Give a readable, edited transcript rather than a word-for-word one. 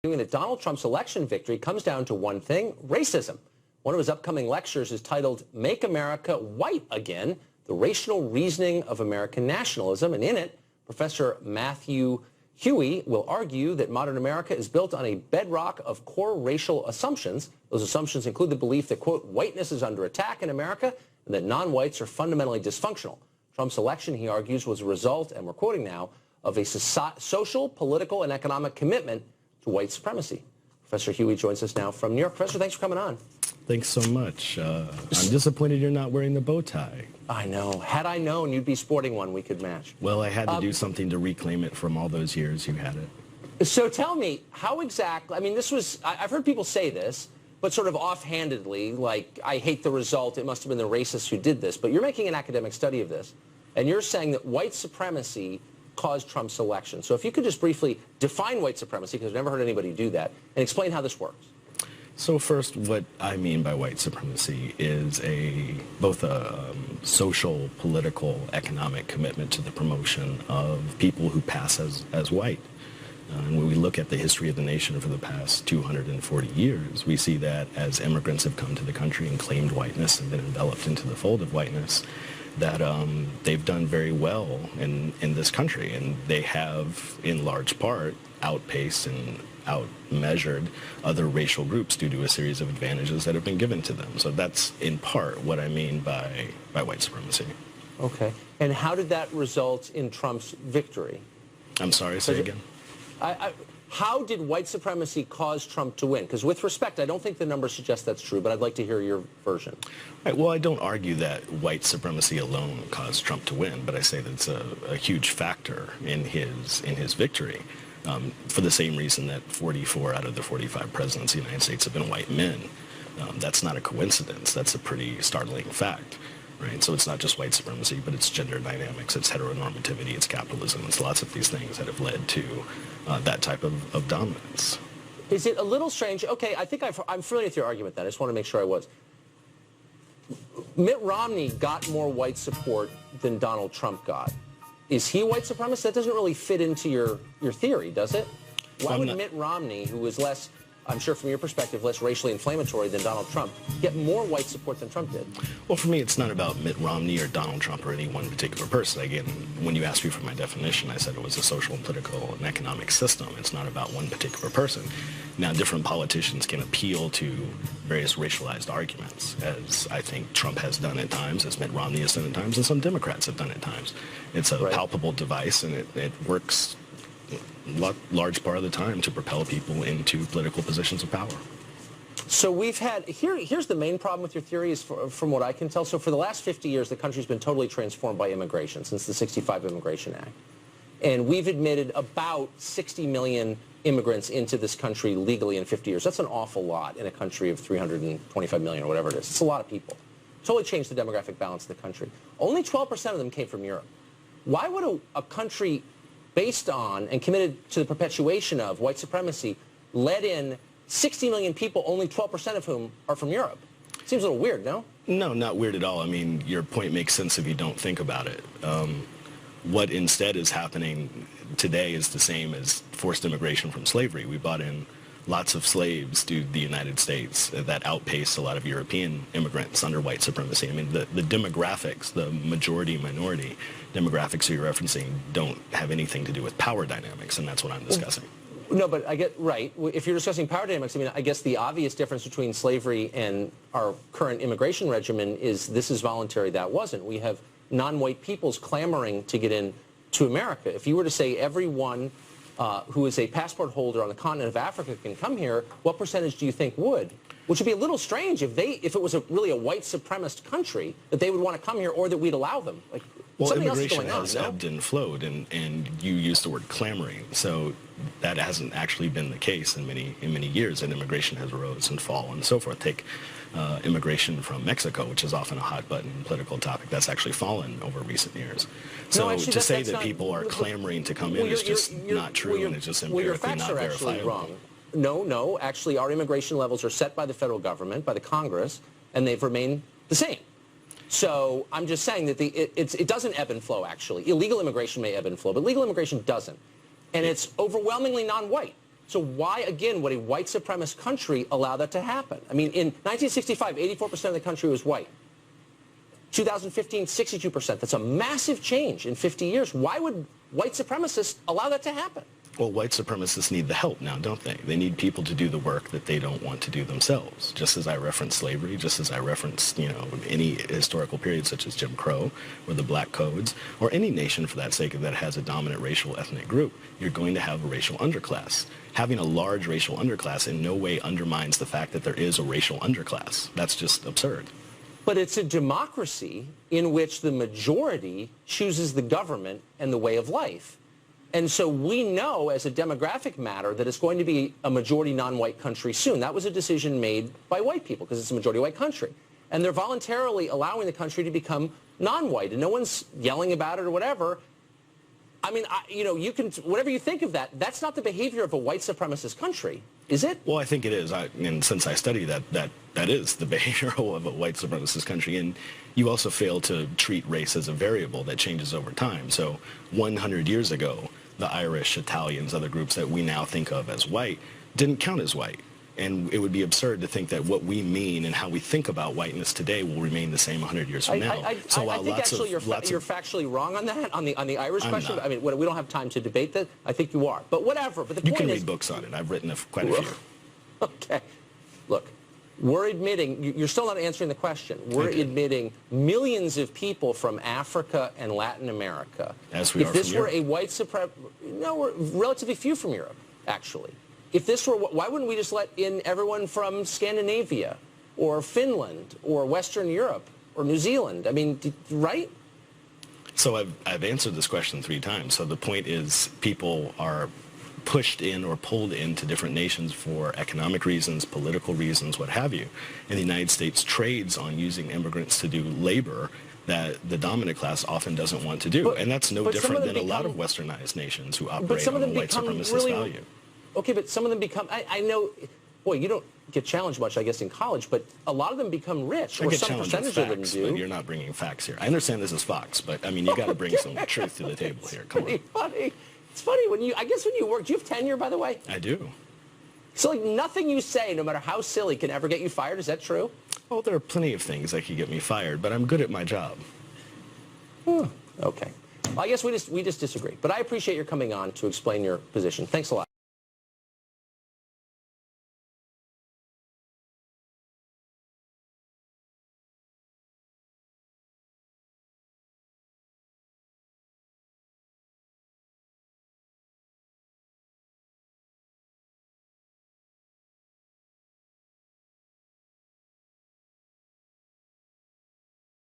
that Donald Trump's election victory comes down to one thing: racism. One of his upcoming lectures is titled "Make America White Again: The Racial Reasoning of American Nationalism," and in it, Professor Matthew Huey will argue that modern America is built on a bedrock of core racial assumptions. Those assumptions include the belief that, quote, whiteness is under attack in America and that non-whites are fundamentally dysfunctional. Trump's election, he argues, was a result, and we're quoting now, of a social, political, and economic commitment to white supremacy. Professor Huey joins us now from New York. Professor, thanks for coming on. Thanks so much. I'm disappointed you're not wearing the bow tie. I know. Had I known you'd be sporting one, we could match. Well, I had to do something to reclaim it from all those years you had it. So tell me, how exactly, I mean, this was, I've heard people say this, but sort of offhandedly, like, I hate the result, it must have been the racists who did this, but you're making an academic study of this, and you're saying that white supremacy caused Trump's election. So if you could just briefly define white supremacy, because I've never heard anybody do that, and explain how this works. So first, what I mean by white supremacy is both a social, political, economic commitment to the promotion of people who pass as white. And when we look at the history of the nation for the past 240 years, we see that as immigrants have come to the country and claimed whiteness and been enveloped into the fold of whiteness, that they've done very well in this country, and they have, in large part, outpaced and outmeasured other racial groups due to a series of advantages that have been given to them. So that's, in part, what I mean by white supremacy. Okay. And how did that result in Trump's victory? I'm sorry, say again? How did white supremacy cause Trump to win? Because with respect, I don't think the numbers suggest that's true, but I'd like to hear your version. Right, well, I don't argue that white supremacy alone caused Trump to win, but I say that it's a huge factor in his victory, for the same reason that 44 out of the 45 presidents of the United States have been white men. That's not a coincidence. That's a pretty startling fact. Right? So it's not just white supremacy, but it's gender dynamics, it's heteronormativity, it's capitalism, it's lots of these things that have led to that type of dominance. Is it a little strange? Okay, I think I'm familiar with your argument then. I just want to make sure I was. Mitt Romney got more white support than Donald Trump got. Is he a white supremacist? That doesn't really fit into your theory, does it? Why would Mitt Romney, who is less, I'm sure from your perspective, less racially inflammatory than Donald Trump, get more white support than Trump did? Well, for me, it's not about Mitt Romney or Donald Trump or any one particular person. Again, when you asked me for my definition, I said it was a social and political and economic system. It's not about one particular person. Now, different politicians can appeal to various racialized arguments, as I think Trump has done at times, as Mitt Romney has done at times, and some Democrats have done at times. It's a palpable device, and it works large part of the time to propel people into political positions of power. So we've had, here's the main problem with your theory is, from what I can tell. So for the last 50 years, the country's been totally transformed by immigration since the 65 Immigration Act. And we've admitted about 60 million immigrants into this country legally in 50 years. That's an awful lot in a country of 325 million or whatever it is. It's a lot of people. Totally changed the demographic balance of the country. Only 12% of them came from Europe. Why would a country based on and committed to the perpetuation of white supremacy let in 60 million people, only 12% of whom are from Europe? Seems a little weird, no? No, not weird at all. I mean, your point makes sense if you don't think about it. What instead is happening today is the same as forced immigration from slavery. We brought in lots of slaves to the United States that outpaced a lot of European immigrants under white supremacy. I mean, the demographics, the majority-minority demographics you're referencing don't have anything to do with power dynamics, and that's what I'm discussing. No, but I get, right. If you're discussing power dynamics, I mean, I guess the obvious difference between slavery and our current immigration regimen is this is voluntary, that wasn't. We have non-white peoples clamoring to get in to America. If you were to say everyone who is a passport holder on the continent of Africa can come here, what percentage do you think would? Which would be a little strange if it was really a white supremacist country, that they would want to come here or that we'd allow them. Like, well, something immigration else is going on, has ebbed and flowed, and you used the word clamoring. So that hasn't actually been the case in many years, and immigration has rose and fallen and so forth. Take immigration from Mexico, which is often a hot-button political topic, that's actually fallen over recent years. So no, actually, to say that people are clamoring to come in is just not true, and it's just empirically not verifiable. No, actually, our immigration levels are set by the federal government, by the Congress, and they've remained the same. So I'm just saying that it doesn't ebb and flow, actually. Illegal immigration may ebb and flow, but legal immigration doesn't. And it's overwhelmingly non-white. So why, again, would a white supremacist country allow that to happen? I mean, in 1965, 84% of the country was white. 2015, 62%. That's a massive change in 50 years. Why would white supremacists allow that to happen? Well, white supremacists need the help now, don't they? They need people to do the work that they don't want to do themselves. Just as I referenced slavery, just as I referenced, any historical period such as Jim Crow or the Black Codes, or any nation for that sake that has a dominant racial ethnic group, you're going to have a racial underclass. Having a large racial underclass in no way undermines the fact that there is a racial underclass. That's just absurd. But it's a democracy in which the majority chooses the government and the way of life. And so we know as a demographic matter that it's going to be a majority non-white country soon. That was a decision made by white people because it's a majority white country. And they're voluntarily allowing the country to become non-white. And no one's yelling about it or whatever. I mean, you can, whatever you think of that, that's not the behavior of a white supremacist country, is it? Well, I think it is. And since I study that is the behavior of a white supremacist country. And you also fail to treat race as a variable that changes over time. So 100 years ago, the Irish, Italians, other groups that we now think of as white didn't count as white. And it would be absurd to think that what we mean and how we think about whiteness today will remain the same 100 years from now. I think actually you're factually wrong on that, on the Irish question. Not. I mean, we don't have time to debate that. I think you are. But whatever. But the point is... You can read books on it. I've written quite a few. Okay. Look, we're admitting... You're still not answering the question. We're admitting millions of people from Africa and Latin America. As we are from Europe. If this were a white supremacist... No, we're relatively few from Europe, actually. If this were, why wouldn't we just let in everyone from Scandinavia or Finland or Western Europe or New Zealand? I mean, right? So I've answered this question 3 times. So the point is people are pushed in or pulled into different nations for economic reasons, political reasons, what have you. And the United States trades on using immigrants to do labor that the dominant class often doesn't want to do. And that's no different than a lot of westernized nations who operate on a white supremacist value. Okay, but some of them become, I know, boy, you don't get challenged much, I guess, in college, but a lot of them become rich, or some percentage of them do. But you're not bringing facts here. I understand this is Fox, but, I mean, you got to bring some truth to the table here. Come on. Funny. It's funny, I guess when you work, do you have tenure, by the way? I do. So, like, nothing you say, no matter how silly, can ever get you fired? Is that true? Well, there are plenty of things that could get me fired, but I'm good at my job. Okay. Well, I guess we just disagree. But I appreciate your coming on to explain your position. Thanks a lot.